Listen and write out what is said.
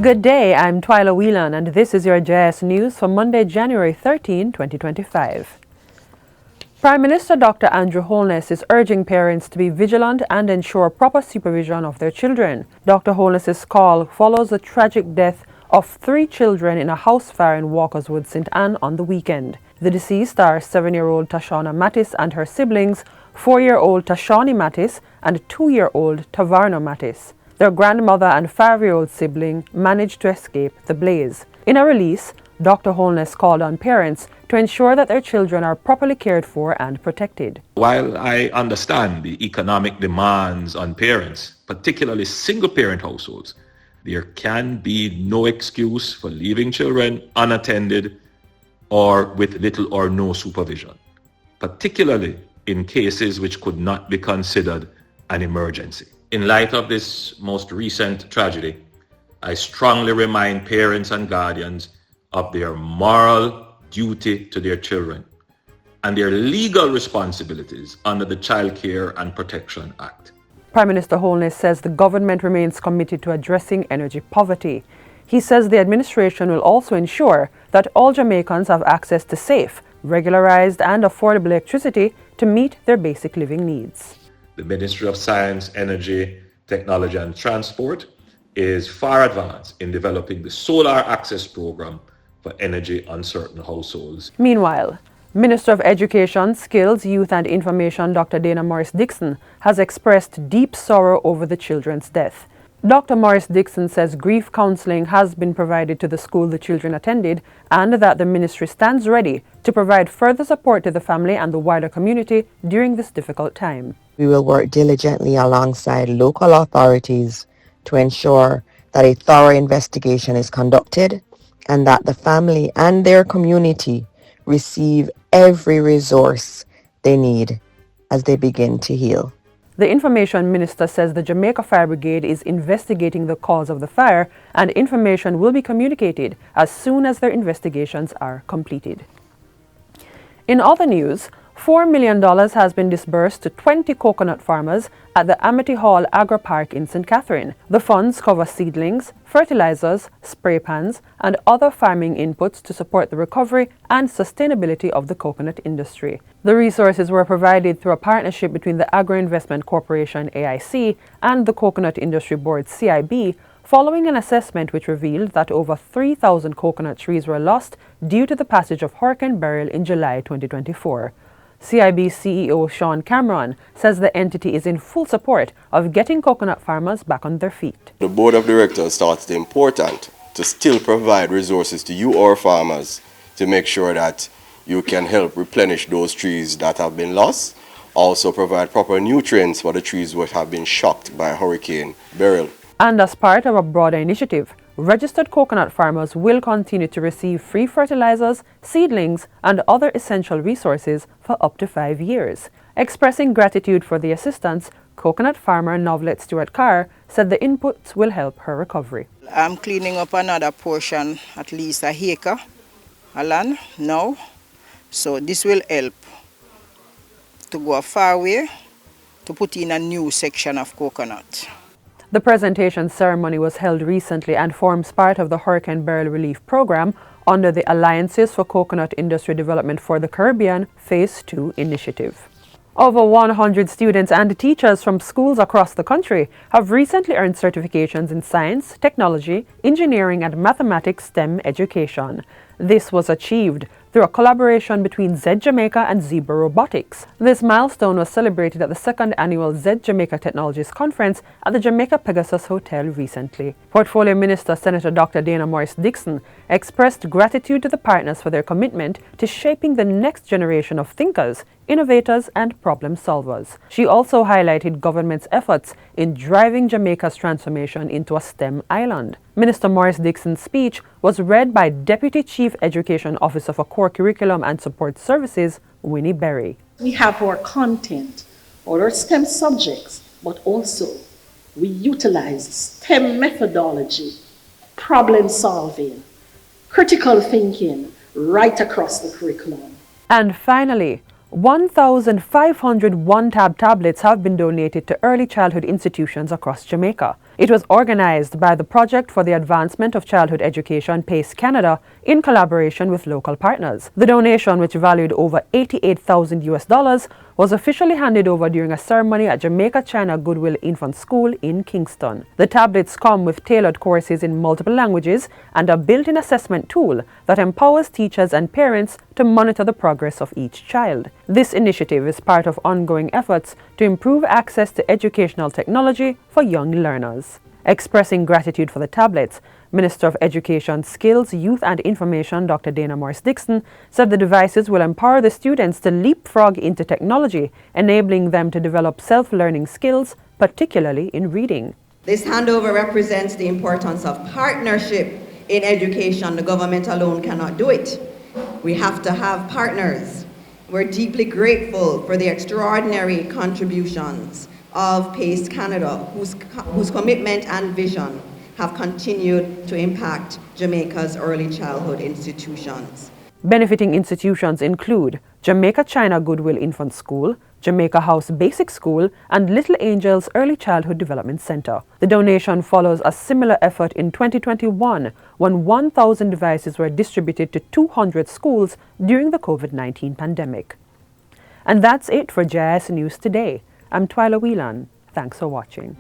Good day, I'm Twyla Whelan and this is your JIS News for Monday, January 13, 2025. Prime Minister Dr. Andrew Holness is urging parents to be vigilant and ensure proper supervision of their children. Dr. Holness's call follows the tragic death of 3 children in a house fire in Walkerswood, St. Anne on the weekend. The deceased are 7-year-old Tashana Mattis and her siblings, 4-year-old Tashani Mattis and 2-year-old Tavarno Mattis. Their grandmother and 5-year-old sibling managed to escape the blaze. In a release, Dr. Holness called on parents to ensure that their children are properly cared for and protected. While I understand the economic demands on parents, particularly single-parent households, there can be no excuse for leaving children unattended or with little or no supervision, particularly in cases which could not be considered an emergency. In light of this most recent tragedy, I strongly remind parents and guardians of their moral duty to their children and their legal responsibilities under the Child Care and Protection Act. Prime Minister Holness says the government remains committed to addressing energy poverty. He says the administration will also ensure that all Jamaicans have access to safe, regularized and affordable electricity to meet their basic living needs. The Ministry of Science, Energy, Technology and Transport is far advanced in developing the Solar Access Program for energy uncertain households. Meanwhile, Minister of Education, Skills, Youth and Information Dr. Dana Morris-Dixon has expressed deep sorrow over the children's death. Dr. Morris-Dixon says grief counseling has been provided to the school the children attended and that the ministry stands ready to provide further support to the family and the wider community during this difficult time. We will work diligently alongside local authorities to ensure that a thorough investigation is conducted and that the family and their community receive every resource they need as they begin to heal. The Information Minister says the Jamaica Fire Brigade is investigating the cause of the fire and information will be communicated as soon as their investigations are completed. In other news, $4 million has been disbursed to 20 coconut farmers at the Amity Hall Agri Park in St. Catherine. The funds cover seedlings, fertilizers, spray pans, and other farming inputs to support the recovery and sustainability of the coconut industry. The resources were provided through a partnership between the Agro Investment Corporation AIC and the Coconut Industry Board CIB, following an assessment which revealed that over 3,000 coconut trees were lost due to the passage of Hurricane Beryl in July 2024. CIB CEO Sean Cameron says the entity is in full support of getting coconut farmers back on their feet. The board of directors thought it important to still provide resources to you, our farmers, to make sure that you can help replenish those trees that have been lost, also provide proper nutrients for the trees which have been shocked by Hurricane Beryl. And as part of a broader initiative, registered coconut farmers will continue to receive free fertilizers, seedlings, and other essential resources for up to 5 years. Expressing gratitude for the assistance, coconut farmer Novelet Stewart Carr said the inputs will help her recovery. I'm cleaning up another portion, at least a acre of land now, so this will help to go a far way to put in a new section of coconut. The presentation ceremony was held recently and forms part of the Hurricane Beryl Relief Program under the Alliances for Coconut Industry Development for the Caribbean Phase 2 initiative. Over 100 students and teachers from schools across the country have recently earned certifications in science, technology, engineering, and mathematics STEM education. This was achieved through a collaboration between Z Jamaica and Zebra Robotics. This milestone was celebrated at the 2nd annual Z Jamaica Technologies Conference at the Jamaica Pegasus Hotel recently. Portfolio Minister Senator Dr. Dana Morris-Dixon expressed gratitude to the partners for their commitment to shaping the next generation of thinkers, innovators, and problem solvers. She also highlighted government's efforts in driving Jamaica's transformation into a STEM island. Minister Morris-Dixon's speech was read by Deputy Chief Education Officer for Core Curriculum and Support Services, Winnie Berry. We have our content, our STEM subjects, but also we utilize STEM methodology, problem solving, critical thinking right across the curriculum. And finally, 1,500 one-tab tablets have been donated to early childhood institutions across Jamaica. It was organized by the Project for the Advancement of Childhood Education, PACE Canada, in collaboration with local partners. The donation, which valued over $88,000, was officially handed over during a ceremony at Jamaica China Goodwill Infant School in Kingston. The tablets come with tailored courses in multiple languages and a built-in assessment tool that empowers teachers and parents to monitor the progress of each child. This initiative is part of ongoing efforts to improve access to educational technology for young learners. Expressing gratitude for the tablets, Minister of Education, Skills, Youth and Information Dr. Dana Morris-Dixon said the devices will empower the students to leapfrog into technology, enabling them to develop self-learning skills, particularly in reading. This handover represents the importance of partnership in education. The government alone cannot do it. We have to have partners. We're deeply grateful for the extraordinary contributions of PACE Canada, whose commitment and vision have continued to impact Jamaica's early childhood institutions. Benefiting institutions include Jamaica China Goodwill Infant School, Jamaica House Basic School, and Little Angels Early Childhood Development Center. The donation follows a similar effort in 2021 when 1,000 devices were distributed to 200 schools during the COVID-19 pandemic. And that's it for JIS News Today. I'm Twyla Whelan. Thanks for watching.